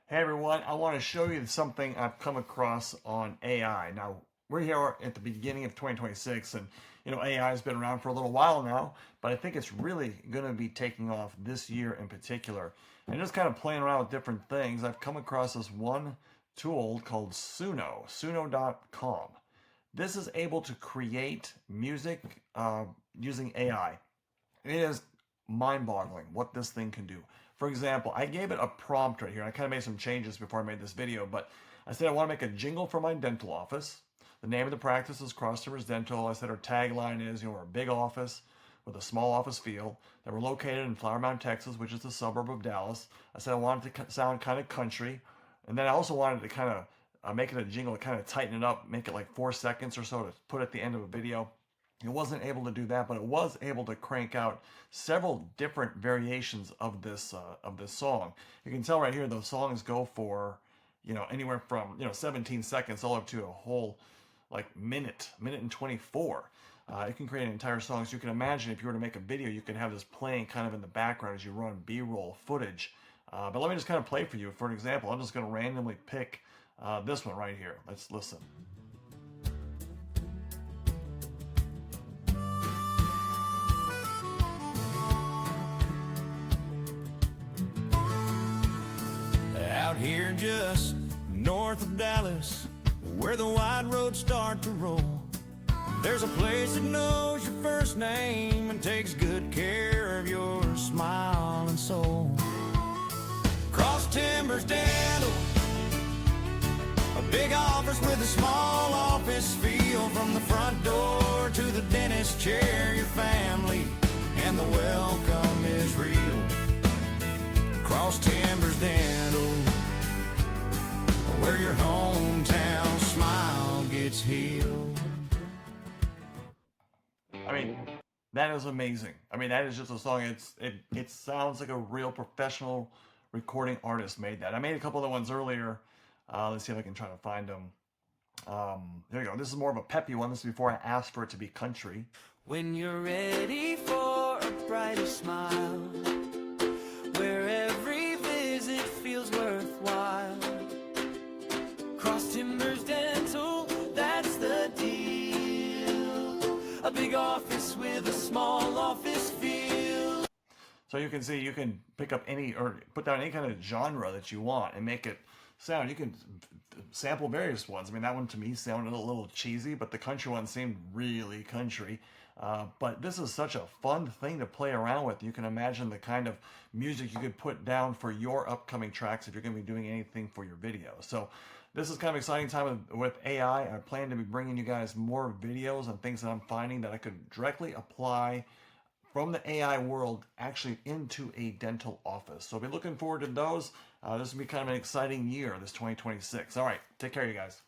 Hey everyone, I want to show you something I've come across on AI. Now, we're here at the beginning of 2026 and AI has been around for a little while now, but I think it's really going to be taking off this year in particular. And just kind of playing around with different things, I've come across this one tool called Suno, suno.com. This is able to create music using AI. It is mind-boggling what this thing can do. For example, I gave it a prompt right here. I kind of made some changes before I made this video, but I said I want to make a jingle for my dental office. The name of the practice is Cross Timbers Dental. I said our tagline is, we're a big office with a small office feel, that we're located in Flower Mound, Texas, which is a suburb of Dallas. I said I wanted it to sound kind of country, and then I also wanted to kind of make it a jingle, to kind of tighten it up, make it like 4 seconds or so to put at the end of a video. It wasn't able to do that, but it was able to crank out several different variations of this song. You can tell right here those songs go for anywhere from 17 seconds all up to a whole like minute and 24. It can create an entire song. So you can imagine if you were to make a video, you can have this playing kind of in the background as you run B-roll footage. But let me just kind of play for you. For an example, I'm just going to randomly pick this one right here. Let's listen. Out here just north of Dallas, where the wide roads start to roll, there's a place that knows your first name and takes good care of your smile and soul. Cross Timbers Dental, a big office with a small office feel. From the front door to the dentist chair, your family and the welcome is real. Cross Timbers Dental, where your hometown smile gets healed. I mean, that is amazing. I mean, that is just a song. It sounds like a real professional recording artist made that. I made a couple other ones earlier. Let's see if I can try to find them. There you go. This is more of a peppy one. This is before I asked for it to be country. When you're ready for a brighter smile, where every visit feels worthwhile, Cross Timbers Dental, that's the deal. A big office with a small office feel. So you can see you can pick up any or put down any kind of genre that you want and make it sound. You can sample various ones. I mean, that one to me sounded a little cheesy, but the country one seemed really country. But this is such a fun thing to play around with. You can imagine the kind of music you could put down for your upcoming tracks if you're going to be doing anything for your video. So this is kind of exciting time with AI. I plan to be bringing you guys more videos and things that I'm finding that I could directly apply from the AI world actually into a dental office. So I'll be looking forward to those. This will be kind of an exciting year, this 2026. All right, take care, you guys.